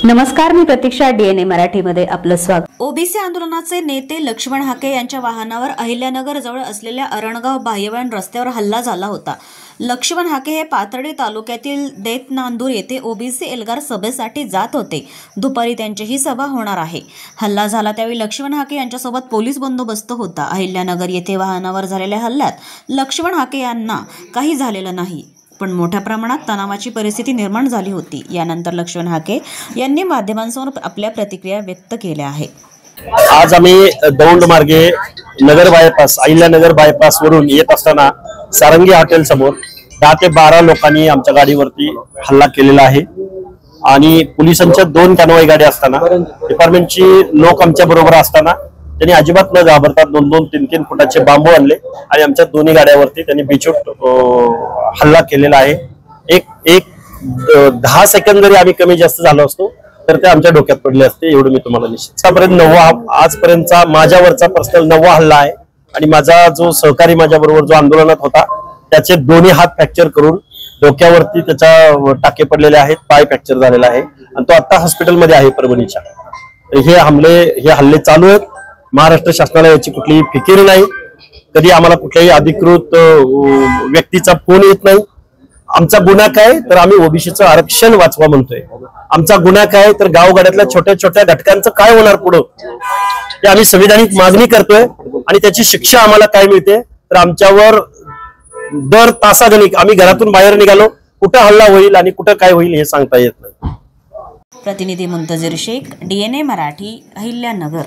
नमस्कार, मी प्रतीक्षा. DNA मराठीमध्ये आपलं स्वागत. ओबीसी आंदोलनाचे नेते लक्ष्मण हाके यांच्या वाहनावर अहिल्यानगर जवळ असलेल्या अरणगाव बाह्यवळण रस्त्यावर हल्ला झाला होता. लक्ष्मण हाके हे पाथर्डी तालुक्यातील देतनांदूर येथे ओबीसी एल्गार सभेसाठी जात होते. दुपारी त्यांची ही सभा होणार आहे. हल्ला झाला त्यावेळी लक्ष्मण हाके यांच्यासोबत पोलीस बंदोबस्त होता. अहिल्यानगर येथे वाहनावर झालेल्या हल्ल्यात लक्ष्मण हाके यांना काही झालेलं नाही, पण मोठ्या प्रमाणात तणावाची परिस्थिती निर्माण झाली होती. यानंतर लक्ष्मण हाके यांनी माध्यमांसमोर आपल्या प्रतिक्रिया व्यक्त केल्या आहेत. आज आम्ही दौंड मार्गे नगर बायपास अहिल्यानगर बायपास वरून येत असताना सारंगी हॉटेल समोर 10 ते 12 लोकांनी आमच्या गाडीवरती हल्ला केलेला आहे आणि पोलिसांच्या 2 कन्वॉय गाड्या असताना डिपार्टमेंटची लोक आमच्या बरोबर असताना त्यांनी अजिबात न घाबरता 2-2, 3-3 फुटाचे बांबू आणले आणि आमच्या दोन्ही गाड्यावरती त्यांनी बेछूट हल्ला केलेला आहे. एक 10 सेकंद जरी आम्ही कमी जास्त झालो असतो तर ते आमच्या डोक्यात पडले असते, एवढं मी तुम्हाला निश्चित. आजपर्यंतचा माझ्यावरचा पर्सनल 9वा हल्ला आहे आणि माझा जो सहकारी माझ्या बरोबर जो आंदोलनात होता त्याचे दोन्ही हात फ्रॅक्चर करून डोक्यावरती त्याच्या टाके पडलेले आहेत, पाय फ्रॅक्चर झालेला आहे आणि तो आता हॉस्पिटलमध्ये आहे परभणीच्या. हे हल्ले चालू आहेत. महाराष्ट्र शासनाला याची कुठलीही फिकीर नाही. कधी आम्हाला कुठल्याही अधिकृत व्यक्तीचा फोन येत नाही. आमचा गुन्हा काय तर आम्ही ओबीसीचं आरक्षण वाचवा म्हणतोय. आमचा गुन्हा काय तर गावगाड्यातल्या छोट्या छोट्या घटकांचं काय होणार पुढं ते आम्ही संविधानिक मागणी करतोय आणि त्याची शिक्षा आम्हाला काय मिळते तर आमच्यावर दर तासागणिक आम्ही घरातून बाहेर निघालो कुठं हल्ला होईल आणि कुठं काय होईल हे सांगता येत नाही. प्रतिनिधी मुंतजीर शेख, DNA मराठी, अहिल्यानगर.